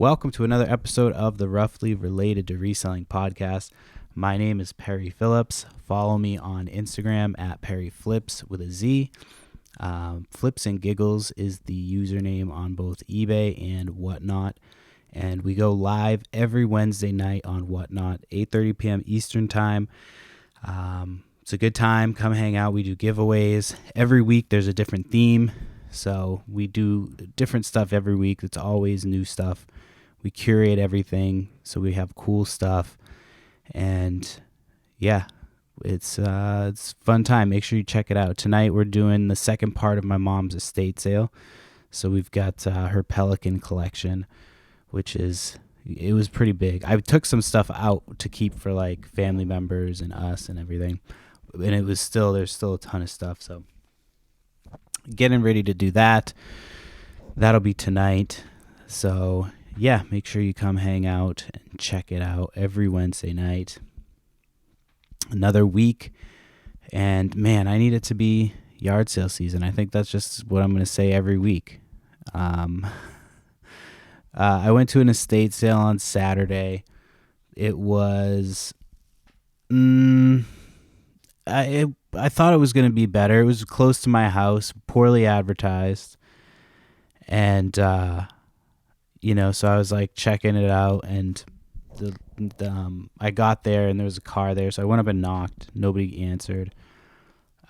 Welcome to another episode of the Roughly Related to Reselling podcast. My name is Perry Phillips. Follow me on Instagram at Perry Flips with a Z. Flips and Giggles is the username on both eBay and Whatnot. And we go live every Wednesday night on Whatnot, 8:30 p.m. Eastern Time. It's a good time. Come hang out. We do giveaways. Every week there's a different theme. So we do different stuff every week. It's always new stuff. We curate everything, so we have cool stuff. And yeah, it's a fun time. Make sure you check it out. Tonight we're doing the second part of my mom's estate sale. So we've got her Pelican collection, it was pretty big. I took some stuff out to keep for like family members and us and everything. And there's still a ton of stuff. So getting ready to do that. That'll be tonight. So yeah, make sure you come hang out and check it out every Wednesday night. Another week. And man, I need it to be yard sale season. I think that's just what I'm going to say every week. I went to an estate sale on Saturday. It was, I thought it was going to be better. It was close to my house, poorly advertised. And, so I was like checking it out, and I got there and there was a car there. So I went up and knocked. Nobody answered.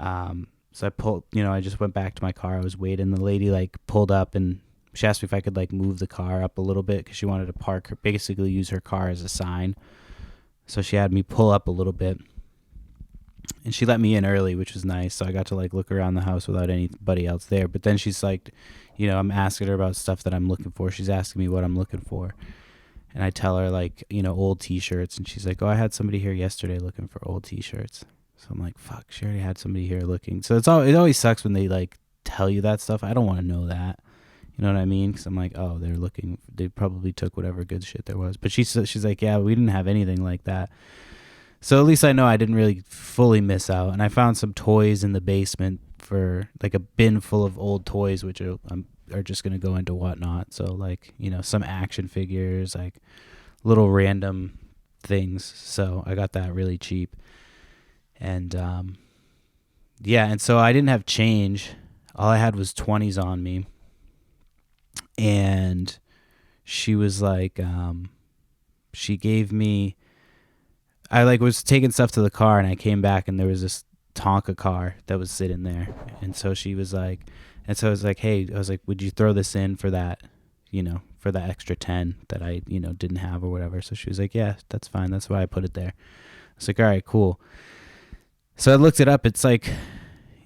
So I just went back to my car. I was waiting. The lady like pulled up and she asked me if I could like move the car up a little bit because she wanted to basically use her car as a sign. So she had me pull up a little bit, and she let me in early, which was nice. So I got to like look around the house without anybody else there. But then she's like, I'm asking her about stuff that I'm looking for. She's asking me what I'm looking for. And I tell her like, old t-shirts. And she's like, oh, I had somebody here yesterday looking for old t-shirts. So I'm like, fuck, she already had somebody here looking. So it always sucks when they like tell you that stuff. I don't want to know that. You know what I mean? Because I'm like, oh, they're looking. They probably took whatever good shit there was. But she's like, yeah, we didn't have anything like that. So at least I know I didn't really fully miss out. And I found some toys in the basement for like a bin full of old toys, which are just going to go into Whatnot. So like, some action figures, like little random things. So I got that really cheap. And and so I didn't have change. All I had was 20s on me. And she was like, she gave me, I like was taking stuff to the car, and I came back and there was this Tonka car that was sitting there. And so she was like, I was like, hey, would you throw this in for that, for that extra 10 that I, didn't have or whatever. So she was like, yeah, that's fine. That's why I put it there. I was like, all right, cool. So I looked it up. It's like,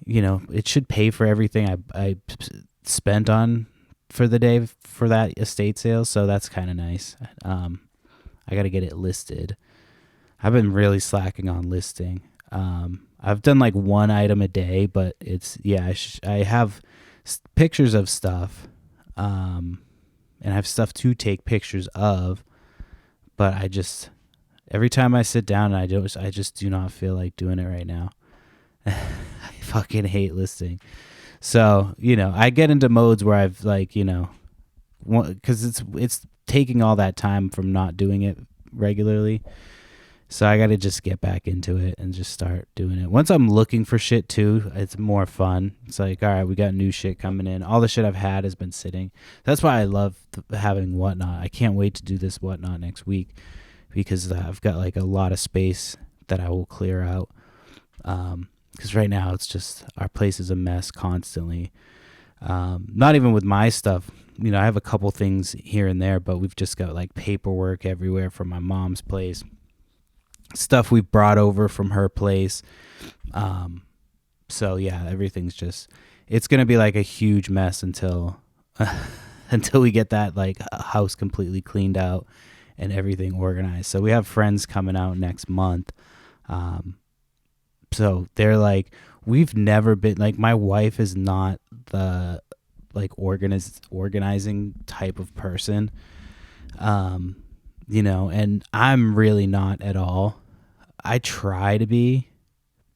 it should pay for everything I spent on for the day for that estate sale. So that's kind of nice. I got to get it listed. I've been really slacking on listing. I've done like one item a day, but I have pictures of stuff, and I have stuff to take pictures of, but every time I sit down, I just do not feel like doing it right now. I fucking hate listing. So, I get into modes where I've like, because it's taking all that time from not doing it regularly. So I got to just get back into it and just start doing it. Once I'm looking for shit too, it's more fun. It's like, all right, we got new shit coming in. All the shit I've had has been sitting. That's why I love having Whatnot. I can't wait to do this Whatnot next week because I've got like a lot of space that I will clear out. Because right now it's just, our place is a mess constantly. Not even with my stuff. I have a couple things here and there, but we've just got like paperwork everywhere from my mom's place. Stuff we've brought over from her place. So yeah, everything's just, it's going to be like a huge mess until we get that like house completely cleaned out and everything organized. So we have friends coming out next month. So they're like, we've never been, like, my wife is not the like organizing type of person. And I'm really not at all. I try to be,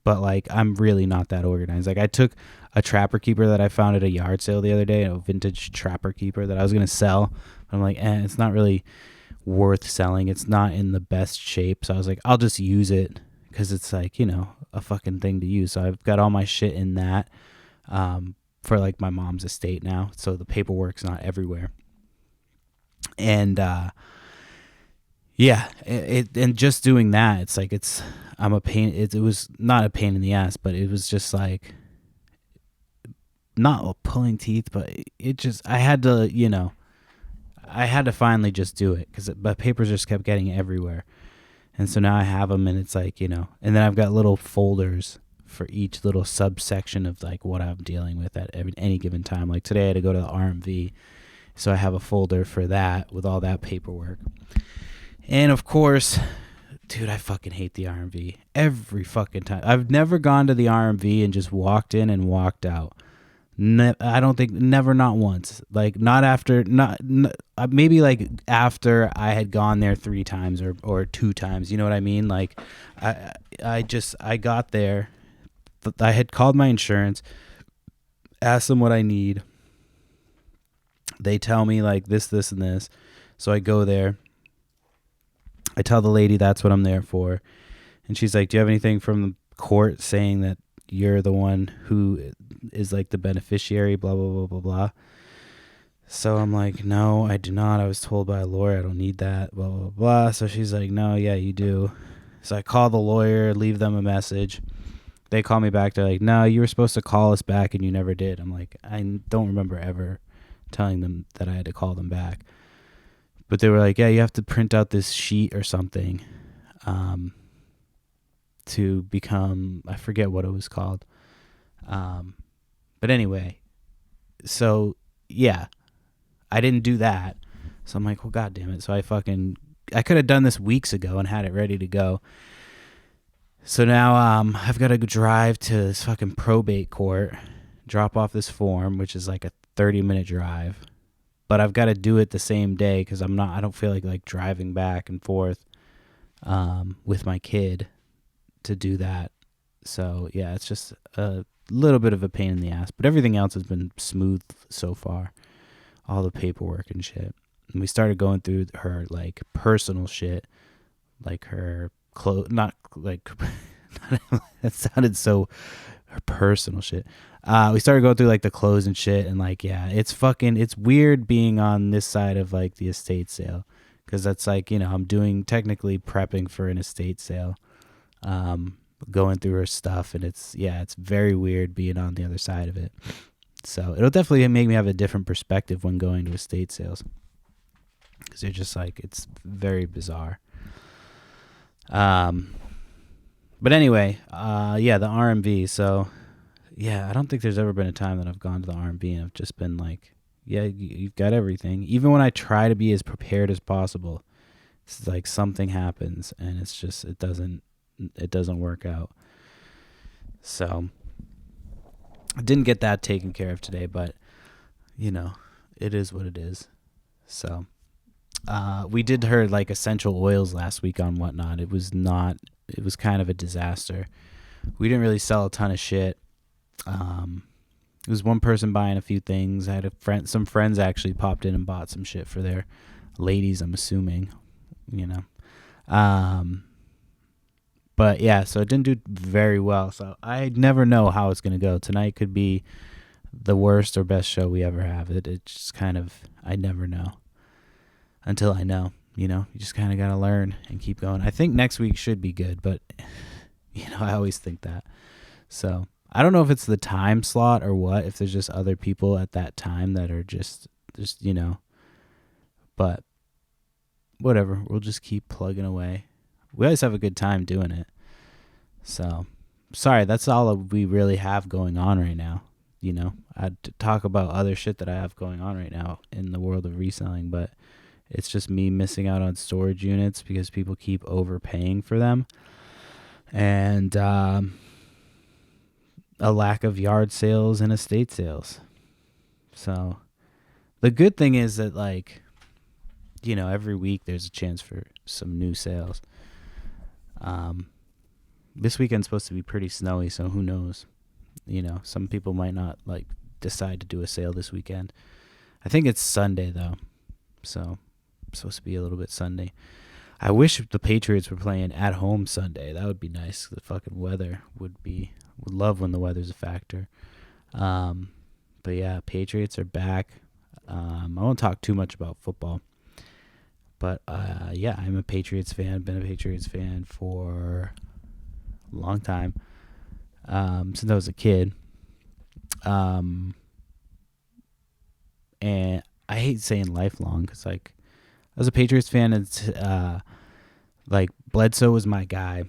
but like I'm really not that organized. Like I took a trapper keeper that I found at a yard sale the other day, a vintage trapper keeper that I was gonna sell. I'm like, it's not really worth selling. It's not in the best shape. So I was like, I'll just use it because it's like, a fucking thing to use. So I've got all my shit in that for like my mom's estate now. So the paperwork's not everywhere. And yeah, and just doing that, it's like I'm a pain. It was not a pain in the ass, but it was just like not pulling teeth, but it just I had to I had to finally just do it because the papers just kept getting everywhere. And so now I have them, and it's like, and then I've got little folders for each little subsection of like what I'm dealing with at any given time. Like today I had to go to the RMV, so I have a folder for that with all that paperwork. And of course, dude, I fucking hate the RMV every fucking time. I've never gone to the RMV and just walked in and walked out. I don't think, never, not once. Like not after, maybe like after I had gone there 3 times or 2 times. You know what I mean? Like I got there. I had called my insurance, asked them what I need. They tell me like this, and this. So I go there. I tell the lady that's what I'm there for. And she's like, do you have anything from the court saying that you're the one who is like the beneficiary, blah, blah, blah, blah, blah. So I'm like, no, I do not. I was told by a lawyer I don't need that, blah, blah, blah. So she's like, no, yeah, you do. So I call the lawyer, leave them a message. They call me back. They're like, no, you were supposed to call us back and you never did. I'm like, I don't remember ever telling them that I had to call them back. But they were like, yeah, you have to print out this sheet or something to become, I forget what it was called. But anyway, so yeah, I didn't do that. So I'm like, well, God damn it. So I could have done this weeks ago and had it ready to go. So now I've got to drive to this fucking probate court, drop off this form, which is like a 30-minute drive. But I've got to do it the same day because I don't feel like driving back and forth with my kid to do that. So yeah, it's just a little bit of a pain in the ass, but everything else has been smooth so far. All the paperwork and shit. And we started going through her like personal shit, like her clothes, not like that sounded so, her personal shit. We started going through like the clothes and shit, and like, yeah, it's weird being on this side of like the estate sale, because that's like, I'm doing technically prepping for an estate sale, going through her stuff, and it's very weird being on the other side of it. So it'll definitely make me have a different perspective when going to estate sales, because they're just like, it's very bizarre. But anyway, the RMV. So yeah, I don't think there's ever been a time that I've gone to the RMV and I've just been like, yeah, you've got everything. Even when I try to be as prepared as possible, it's like something happens and it's just, it doesn't work out. So I didn't get that taken care of today, but it is what it is. So we did her like essential oils last week on Whatnot. It was kind of a disaster. We didn't really sell a ton of shit. It was one person buying a few things. I had some friends actually popped in and bought some shit for their ladies, I'm assuming, but yeah, so it didn't do very well. So I never know how it's going to go. Tonight could be the worst or best show we ever have. It just kind of, I never know until I know, you just kind of got to learn and keep going. I think next week should be good, but I always think that. So I don't know if it's the time slot or what, if there's just other people at that time that are just, but whatever. We'll just keep plugging away. We always have a good time doing it. So sorry, that's all we really have going on right now. I'd talk about other shit that I have going on right now in the world of reselling, but it's just me missing out on storage units because people keep overpaying for them. And, a lack of yard sales and estate sales. So the good thing is that every week there's a chance for some new sales. This weekend's supposed to be pretty snowy, so who knows? Some people might not like decide to do a sale this weekend. I think it's Sunday though, so it's supposed to be a little bit Sunday. I wish the Patriots were playing at home Sunday. That would be nice. The fucking weather would love when the weather's a factor. But yeah, Patriots are back. I won't talk too much about football. But yeah, I'm a Patriots fan. Been a Patriots fan for a long time. Since I was a kid. And I hate saying lifelong because like I was a Patriots fan and like Bledsoe was my guy.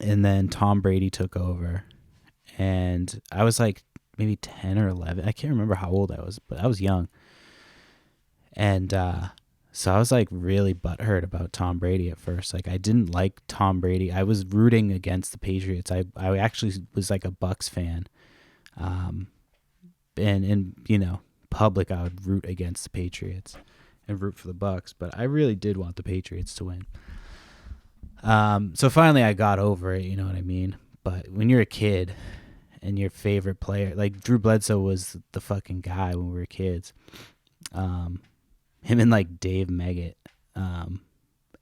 And then Tom Brady took over. And I was like maybe 10 or 11. I can't remember how old I was, but I was young. And so I was like really butthurt about Tom Brady at first. Like I didn't like Tom Brady. I was rooting against the Patriots. I actually was like a Bucks fan. And in public I would root against the Patriots and root for the Bucks, but I really did want the Patriots to win. So finally I got over it, you know what I mean? But when you're a kid and your favorite player, like Drew Bledsoe was the fucking guy when we were kids. Him and like Dave Meggett.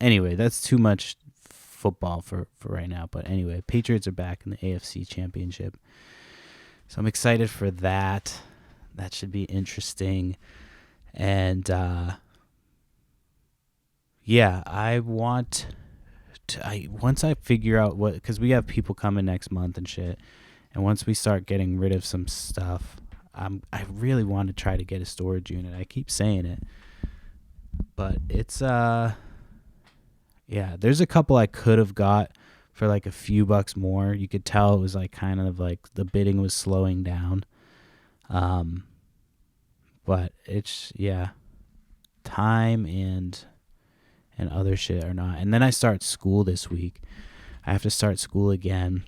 Anyway, that's too much football for right now. But anyway, Patriots are back in the AFC Championship. So I'm excited for that. That should be interesting. And yeah, I want to, once I figure out what, because we have people coming next month and shit. And once we start getting rid of some stuff, I really want to try to get a storage unit. I keep saying it. But it's, yeah, there's a couple I could have got for like a few bucks more. You could tell it was like kind of like the bidding was slowing down. But it's, yeah, time and other shit are not. And then I start school this week. I have to start school again.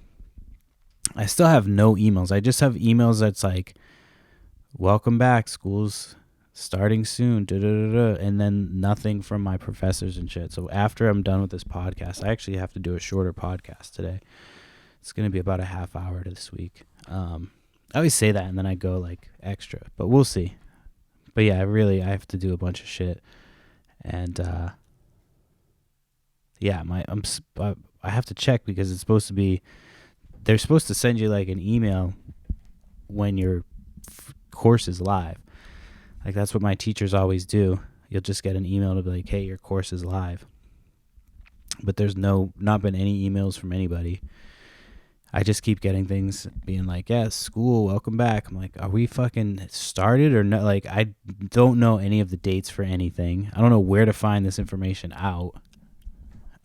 I still have no emails. I just have emails that's like, welcome back, school's starting soon, and then nothing from my professors and shit. So after I'm done with this podcast, I actually have to do a shorter podcast today. It's going to be about a half hour this week. I always say that and then I go like extra, but we'll see. But yeah, I have to do a bunch of shit. And yeah, I have to check because it's supposed to be, they're supposed to send you like an email when your course is live. Like that's what my teachers always do. You'll just get an email to be like, hey, your course is live. But there's not been any emails from anybody. I just keep getting things being like, yeah, school, welcome back. I'm like, are we fucking started or not? Like, I don't know any of the dates for anything. I don't know where to find this information out.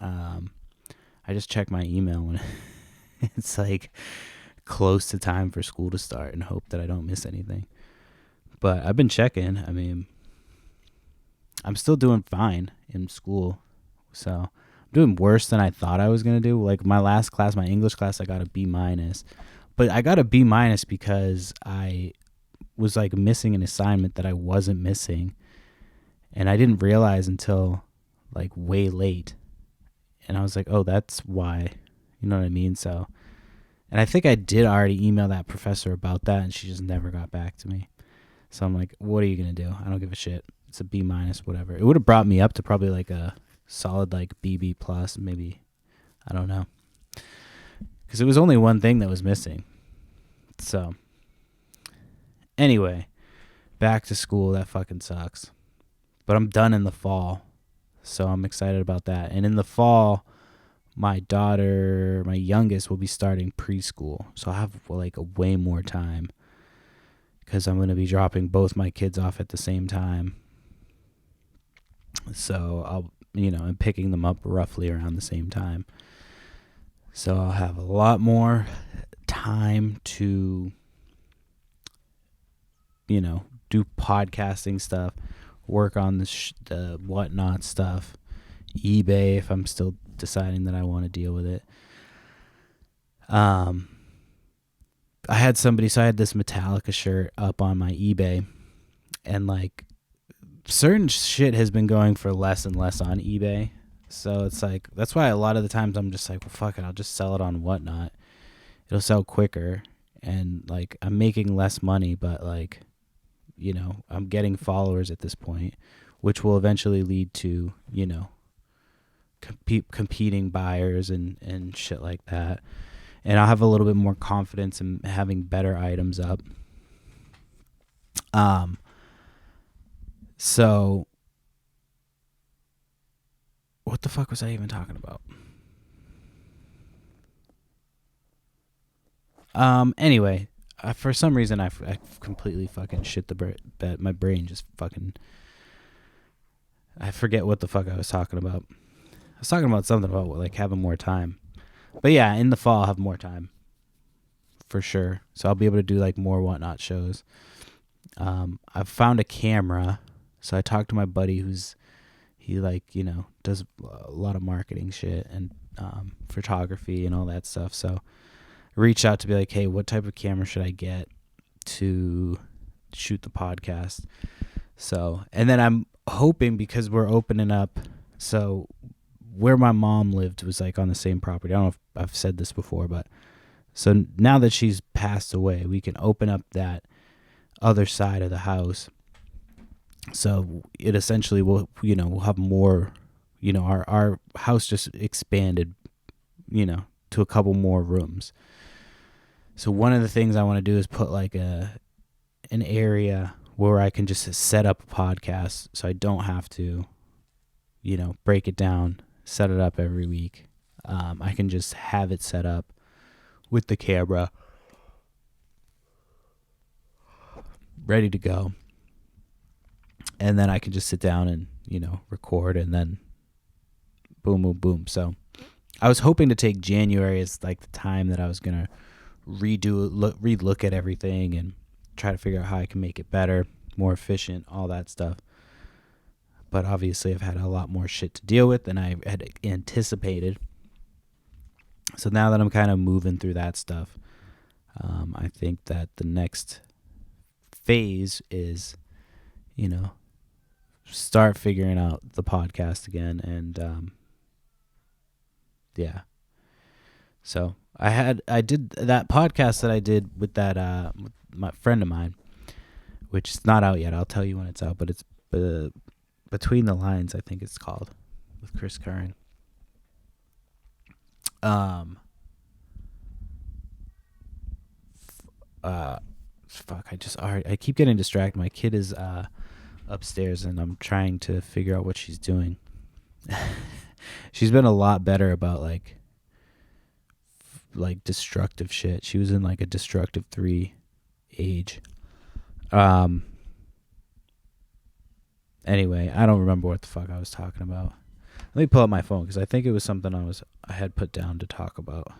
I just check my email when it's like close to time for school to start and hope that I don't miss anything. But I've been checking. I mean, I'm still doing fine in school. So I'm doing worse than I thought I was going to do. Like my last class, my English class, I got a B-. But I got a B- because I was like missing an assignment that I wasn't missing. And I didn't realize until like way late. And I was like, oh, that's why. You know what I mean? So, and I think I did already email that professor about that and she just never got back to me. So I'm like, what are you going to do? I don't give a shit. It's a B-, whatever. It would have brought me up to probably like a solid like BB+, maybe. I don't know. Because it was only one thing that was missing. So, anyway, back to school. That fucking sucks. But I'm done in the fall. So I'm excited about that. And in the fall, my daughter, my youngest, will be starting preschool. So I'll have like a way more time. Because I'm going to be dropping both my kids off at the same time. So I'll, I'm picking them up roughly around the same time. So I'll have a lot more time to, do podcasting stuff, work on the whatnot stuff, eBay if I'm still deciding that I want to deal with it. I had this Metallica shirt up on my eBay, and like certain shit has been going for less and less on eBay. So it's like, that's why a lot of the times I'm just like, well, fuck it, I'll just sell it on Whatnot. It'll sell quicker, and like I'm making less money, but like, you know, I'm getting followers at this point, which will eventually lead to, you know, competing buyers and shit like that. And I'll have a little bit more confidence in having better items up. So what the fuck was I even talking about? Anyway, for some reason I completely fucking shit the bed. My brain just fucking, I forget what the fuck I was talking about. I was talking about something about like having more time. But yeah, in the fall I'll have more time. For sure. So I'll be able to do like more Whatnot shows. I've found a camera. So I talked to my buddy he like, you know, does a lot of marketing shit and photography and all that stuff. So I reached out to be like, hey, what type of camera should I get to shoot the podcast? So, and then I'm hoping, because we're opening up, so where my mom lived was like on the same property. I don't know if I've said this before, but so now that she's passed away, we can open up that other side of the house. So it essentially will, you know, we'll have more, you know, our house just expanded, you know, to a couple more rooms. So one of the things I want to do is put like an area where I can just set up a podcast, so I don't have to, you know, break it down, set it up every week. I can just have it set up with the camera ready to go. And then I can just sit down and, you know, record, and then boom, boom, boom. So I was hoping to take January as like the time that I was going to relook at everything and try to figure out how I can make it better, more efficient, all that stuff. But obviously I've had a lot more shit to deal with than I had anticipated. So now that I'm kind of moving through that stuff, I think that the next phase is, you know, start figuring out the podcast again. And yeah. So I did that podcast that I did with that with my friend of mine, which is not out yet. I'll tell you when it's out, but it's Between the Lines, I think it's called, with Chris Curran. Fuck, I keep getting distracted. My kid is upstairs, and I'm trying to figure out what she's doing. She's been a lot better about like destructive shit. She was in like a destructive 3 age. Anyway, I don't remember what the fuck I was talking about. Let me pull up my phone, because I think it was something I had put down to talk about.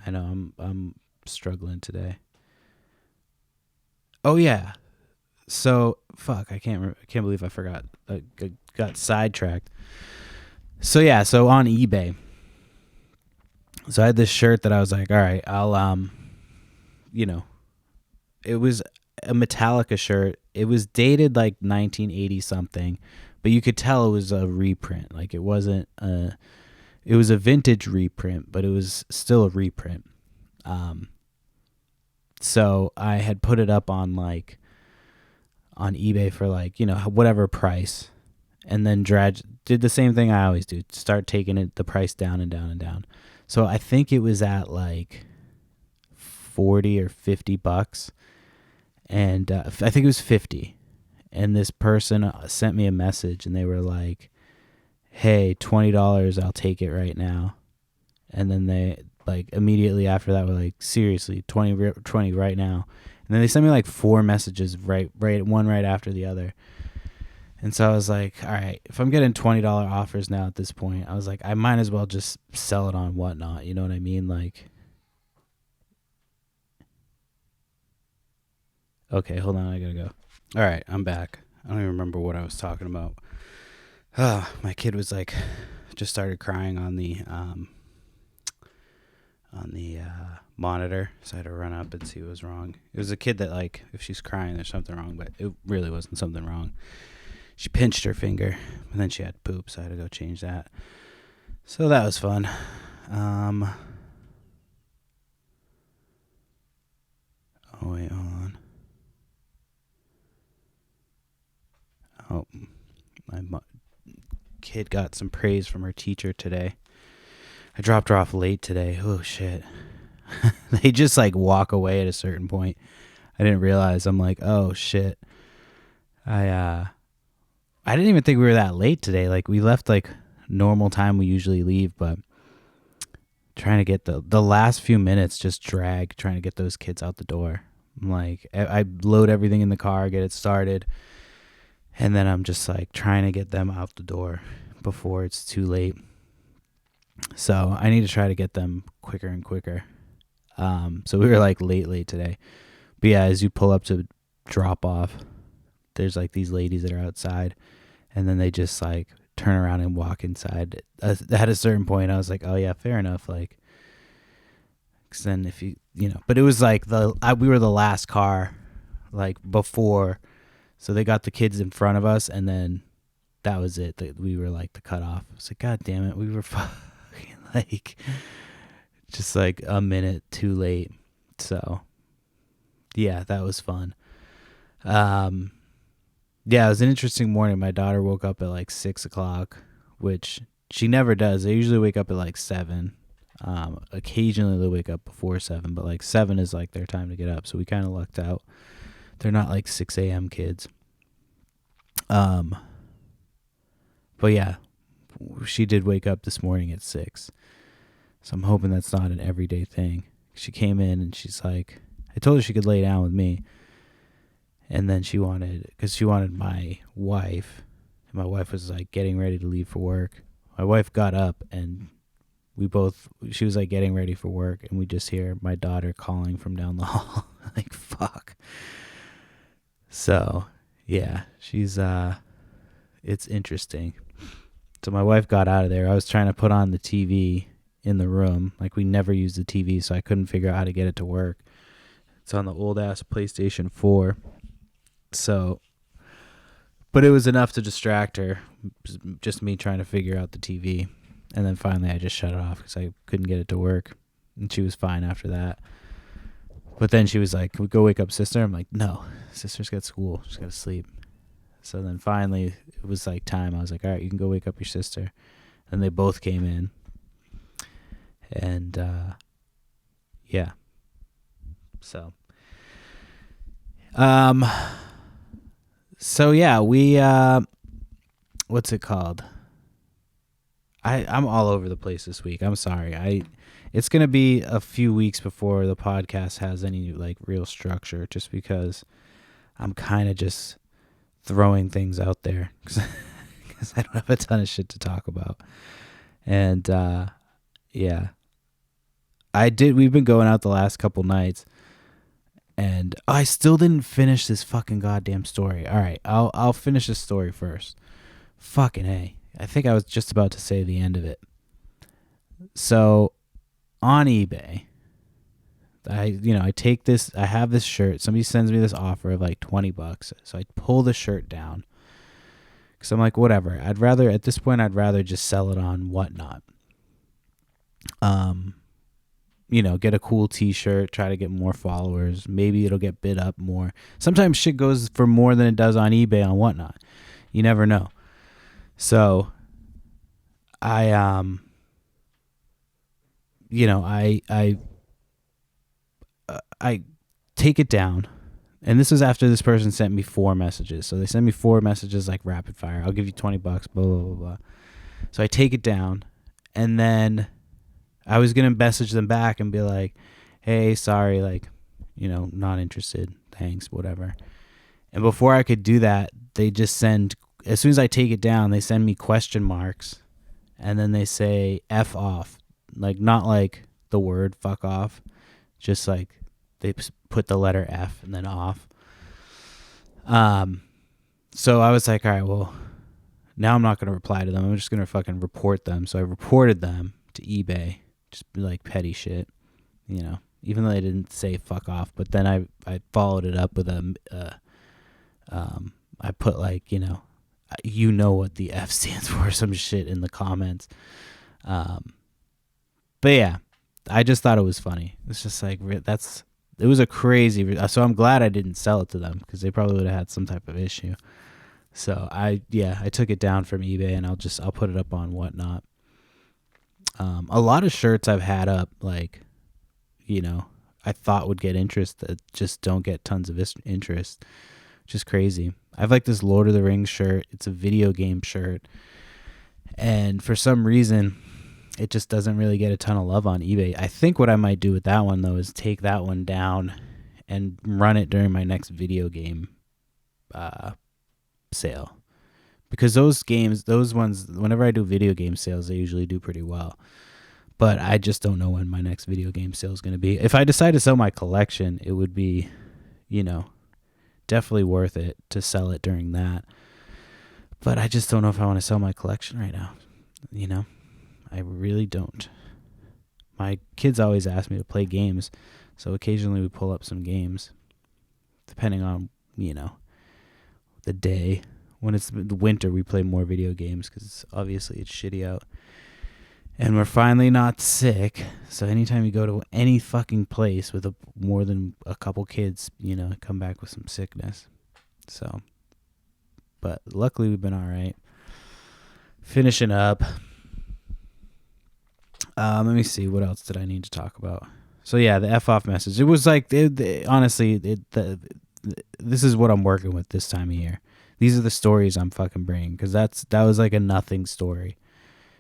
I know I'm struggling today. Oh yeah. So fuck, I can't believe I forgot. I got sidetracked. So yeah, so on eBay. So I had this shirt that I was like, all right, I'll you know, it was a Metallica shirt. It was dated like 1980 something, but you could tell it was a reprint. Like it wasn't it was a vintage reprint, but it was still a reprint. So I had put it up on eBay for like, you know, whatever price, and then did the same thing I always do, start taking the price down and down and down. So I think it was at like 40 or 50 bucks. And I think it was 50. And this person sent me a message, and they were like, hey, $20, I'll take it right now. And then they like immediately after that were like, seriously, 20 right now. And then they sent me like 4 messages right one right after the other. And so I was like, all right, if I'm getting $20 offers now at this point, I was like, I might as well just sell it on Whatnot. You know what I mean? Like, okay, hold on, I gotta go. All right, I'm back. I don't even remember what I was talking about. My kid was like, just started crying on the monitor, so I had to run up and see what was wrong. It was a kid that, like, if she's crying, there's something wrong, but it really wasn't something wrong. She pinched her finger, And then she had poop, so I had to go change that. So that was fun. Oh, wait, hold on. Oh, my kid got some praise from her teacher today. I dropped her off late today. Oh, shit. They just like walk away at a certain point. I didn't realize. I'm like, oh, shit. I didn't even think we were that late today. Like, we left like normal time we usually leave, but trying to get the last few minutes just drag trying to get those kids out the door. I'm like, I load everything in the car, get it started, and then I'm just like trying to get them out the door before it's too late. So I need to try to get them quicker and quicker. So we were like late today. But yeah, as you pull up to drop off, there's like these ladies that are outside, and then they just like turn around and walk inside. At a certain point, I was like, oh yeah, fair enough. Like, 'cause then if you know, but it was like we were the last car, like before, so they got the kids in front of us, and then that was it. That we were like the cutoff. I was like, God damn it, we were fucking like just like a minute too late. So yeah, that was fun. Yeah, it was an interesting morning. My daughter woke up at like 6 o'clock, which she never does. They usually wake up at like 7. Occasionally they wake up before 7, but like 7 is like their time to get up. So we kind of lucked out. They're not like 6 a.m. kids. But yeah, she did wake up this morning at 6. So I'm hoping that's not an everyday thing. She came in and she's like, I told her she could lay down with me. And then she wanted my wife. And my wife was like getting ready to leave for work. My wife got up and she was like getting ready for work, and we just hear my daughter calling from down the hall. Like, fuck. So yeah, she's it's interesting. So my wife got out of there. I was trying to put on the TV in the room. Like, we never use the TV, so I couldn't figure out how to get it to work. It's on the old ass PlayStation 4. So, but it was enough to distract her, just me trying to figure out the TV. And then finally I just shut it off because I couldn't get it to work. And she was fine after that. But then she was like, can we go wake up sister? I'm like, no, sister's got school. She's got to sleep. So then finally it was like time. I was like, all right, you can go wake up your sister. And they both came in. And yeah. So So yeah, we what's it called? I'm all over the place this week. I'm sorry. It's gonna be a few weeks before the podcast has any like real structure, just because I'm kind of just throwing things out there because I don't have a ton of shit to talk about. And yeah, we've been going out the last couple nights. And I still didn't finish this fucking goddamn story. All right, I'll finish this story first. Fucking A. I think I was just about to say the end of it. So, on eBay, I take this, I have this shirt. Somebody sends me this offer of like $20. So I pull the shirt down. Because I'm like, whatever. At this point, I'd rather just sell it on Whatnot. Get a cool t-shirt, try to get more followers. Maybe it'll get bid up more. Sometimes shit goes for more than it does on eBay on Whatnot. You never know. So I take it down. And this was after this person sent me 4 messages. So they sent me 4 messages like rapid fire. I'll give you $20, blah, blah, blah, blah. So I take it down, and then I was going to message them back and be like, hey, sorry, like, not interested. Thanks, whatever. And before I could do that, they just as soon as I take it down, they send me question marks. And then they say F off. Like, not like the word fuck off. Just like they put the letter F and then off. So I was like, all right, well, now I'm not going to reply to them. I'm just going to fucking report them. So I reported them to eBay. Just like petty shit, even though they didn't say fuck off. But then I followed it up with I put like, you know what the F stands for, some shit in the comments. But yeah, I just thought it was funny. It's just like, it was a crazy, so I'm glad I didn't sell it to them because they probably would have had some type of issue. So I took it down from eBay and I'll put it up on Whatnot. A lot of shirts I've had up, like, I thought would get interest that just don't get tons of interest, which is crazy. I have like this Lord of the Rings shirt. It's a video game shirt. And for some reason, it just doesn't really get a ton of love on eBay. I think what I might do with that one, though, is take that one down and run it during my next video game sale. Because those ones, whenever I do video game sales, they usually do pretty well. But I just don't know when my next video game sale is going to be. If I decide to sell my collection, it would be, definitely worth it to sell it during that. But I just don't know if I want to sell my collection right now. I really don't. My kids always ask me to play games, so occasionally we pull up some games, depending on, the day. When it's the winter, we play more video games because obviously it's shitty out. And we're finally not sick, so anytime you go to any fucking place with more than a couple kids, come back with some sickness. So, but luckily we've been all right. Finishing up. Let me see. What else did I need to talk about? So yeah, the F off message. It was like, honestly, this is what I'm working with this time of year. These are the stories I'm fucking bringing, because that was like a nothing story.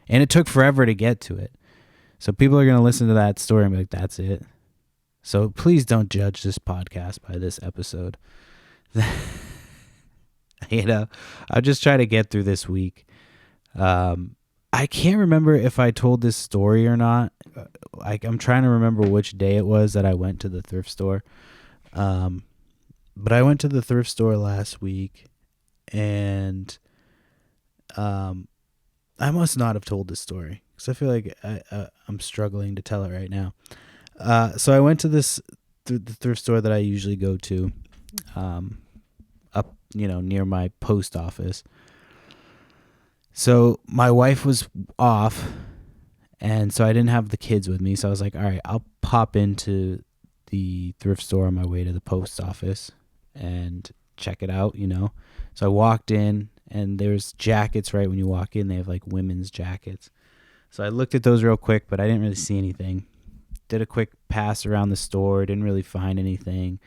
And it took forever to get to it. So people are going to listen to that story and be like, that's it. So please don't judge this podcast by this episode. I'll just try to get through this week. I can't remember if I told this story or not. I'm trying to remember which day it was that I went to the thrift store. But I went to the thrift store last week, and I must not have told this story because I feel like I'm struggling to tell it right now. So I went to the thrift store that I usually go to, up near my post office. So my wife was off, and so I didn't have the kids with me. So I was like, all right, I'll pop into the thrift store on my way to the post office and check it out, So I walked in, and there's jackets right when you walk in. They have like women's jackets. So I looked at those real quick, but I didn't really see anything. Did a quick pass around the store, didn't really find anything.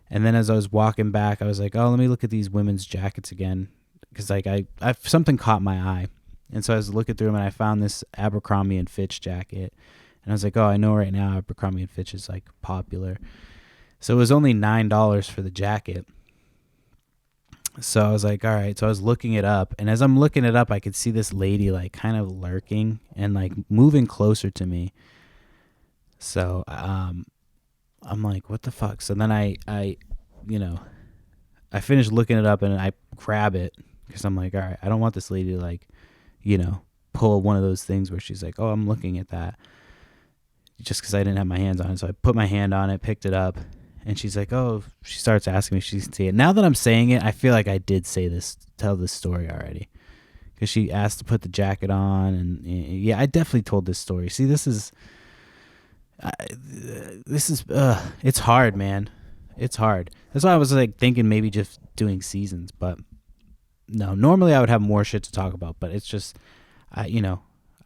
And then as I was walking back, I was like, oh, let me look at these women's jackets again. Because like I something caught my eye. And so I was looking through them, and I found this Abercrombie & Fitch jacket. And I was like, oh, I know right now Abercrombie & Fitch is like popular. So it was only $9 for the jacket. So I was like, all right. So I was looking it up. And as I'm looking it up, I could see this lady like kind of lurking and like moving closer to me. So I'm like, what the fuck? So then I finished looking it up, and I grab it because I'm like, all right, I don't want this lady to like, pull one of those things where she's like, oh, I'm looking at that, just because I didn't have my hands on it. So I put my hand on it, picked it up, and she's like, oh, she starts asking me if she can see it. Now that I'm saying it, I feel like I did tell this story already, because she asked to put the jacket on, and yeah, I definitely told this story. See, this is it's hard, man. It's hard. That's why I was like thinking maybe just doing seasons, but no, normally I would have more shit to talk about, but it's just, I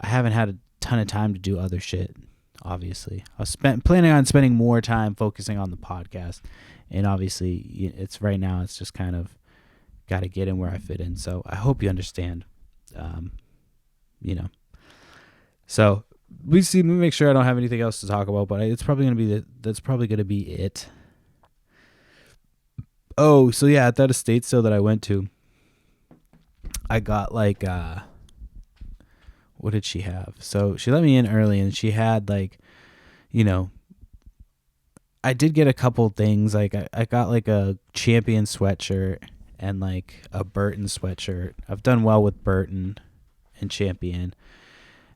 haven't had a ton of time to do other shit. Obviously, I was planning on spending more time focusing on the podcast, and obviously it's right now. It's just kind of got to get in where I fit in. So I hope you understand. So we make sure I don't have anything else to talk about, but it's probably gonna be it. Oh, so yeah, at that estate sale that I went to, I got like what did she have? So she let me in early, and she had like, I did get a couple things. Like I got like a Champion sweatshirt and like a Burton sweatshirt. I've done well with Burton and Champion.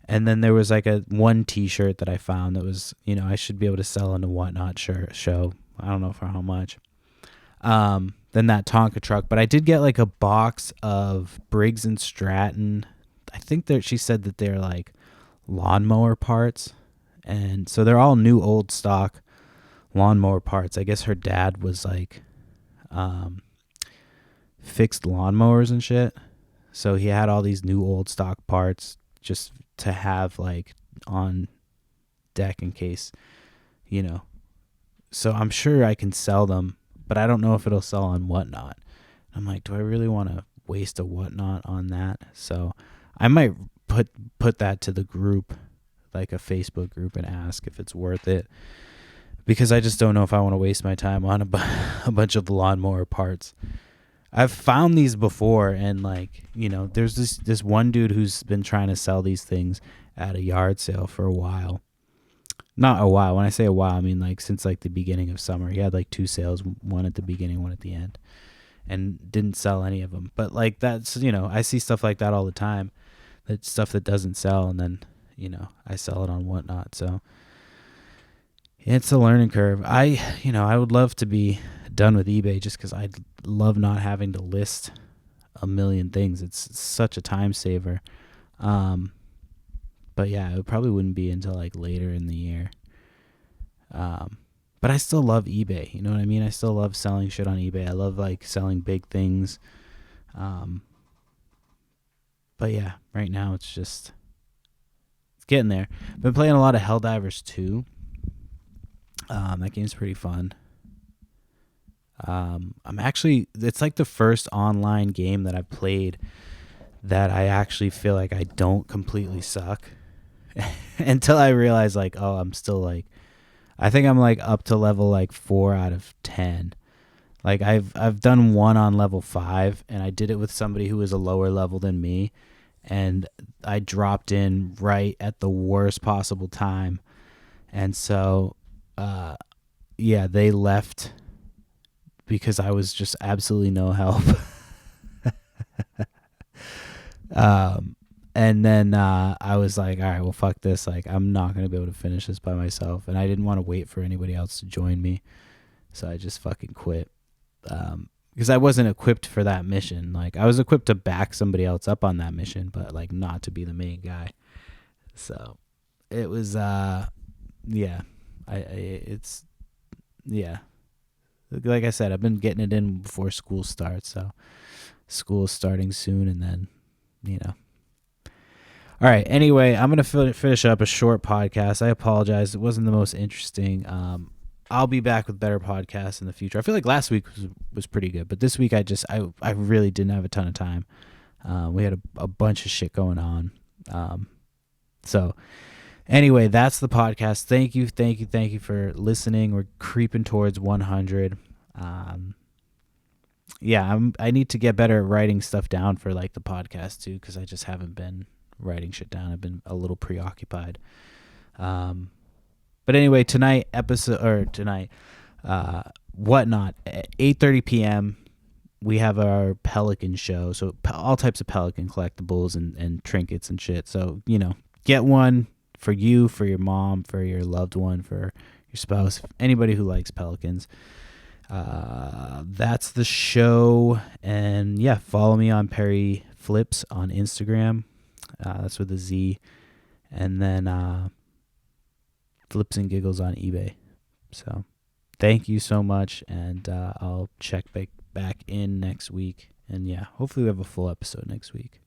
And then there was like one t-shirt that I found that was, I should be able to sell in a Whatnot show. I don't know for how much. than that Tonka truck. But I did get like a box of Briggs and Stratton. I think that she said that they're like lawnmower parts, and so they're all new old stock lawnmower parts. I guess her dad was like fixed lawnmowers and shit, so he had all these new old stock parts just to have like on deck in case, you know. So I'm sure I can sell them, but I don't know if it'll sell on Whatnot. I'm like, do I really want to waste a Whatnot on that? So I might put that to the group, like a Facebook group, and ask if it's worth it, because I just don't know if I want to waste my time on a bunch of lawnmower parts. I've found these before, and like, you know, there's this one dude who's been trying to sell these things at a yard sale for a while. Not a while. When I say a while, I mean like since like the beginning of summer. He had like 2 sales, one at the beginning, one at the end, and didn't sell any of them. But like that's, you know, I see stuff like that all the time. That stuff that doesn't sell, and then, you know, I sell it on Whatnot. So it's a learning curve. I would love to be done with eBay just because I love not having to list a million things. It's such a time saver. But yeah, it probably wouldn't be until like later in the year. But I still love eBay. You know what I mean? I still love selling shit on eBay. I love like selling big things. But yeah, right now it's getting there. I've been playing a lot of Helldivers 2. That game's pretty fun. It's like the first online game that I've played that I actually feel like I don't completely suck. Until I realize like, oh, I'm still like, I think I'm like up to level like 4 out of 10. Like I've done one on level 5, and I did it with somebody who was a lower level than me, and I dropped in right at the worst possible time. And so, yeah, they left because I was just absolutely no help. And then I was like, all right, well, fuck this. Like, I'm not going to be able to finish this by myself. And I didn't want to wait for anybody else to join me. So I just fucking quit. Because I wasn't equipped for that mission. Like, I was equipped to back somebody else up on that mission, but, like, not to be the main guy. So it was, yeah. Yeah. Like I said, I've been getting it in before school starts. So school is starting soon, and then, you know. All right. Anyway, I'm going to finish up a short podcast. I apologize. It wasn't the most interesting. I'll be back with better podcasts in the future. I feel like last week was pretty good, but this week I really didn't have a ton of time. We had a bunch of shit going on. So anyway, that's the podcast. Thank you for listening. We're creeping towards 100. Yeah, I need to get better at writing stuff down for like the podcast too, because I just haven't been writing shit down. I've been a little preoccupied. But anyway, Whatnot at 8:30 p.m. we have our Pelican show. So all types of Pelican collectibles and trinkets and shit. So, you know, get one for you, for your mom, for your loved one, for your spouse, anybody who likes Pelicans. That's the show. And yeah, follow me on Perry Flips on Instagram. That's with a Z. And then Flips and Giggles on eBay. So thank you so much, and I'll check back in next week. And yeah, hopefully we have a full episode next week.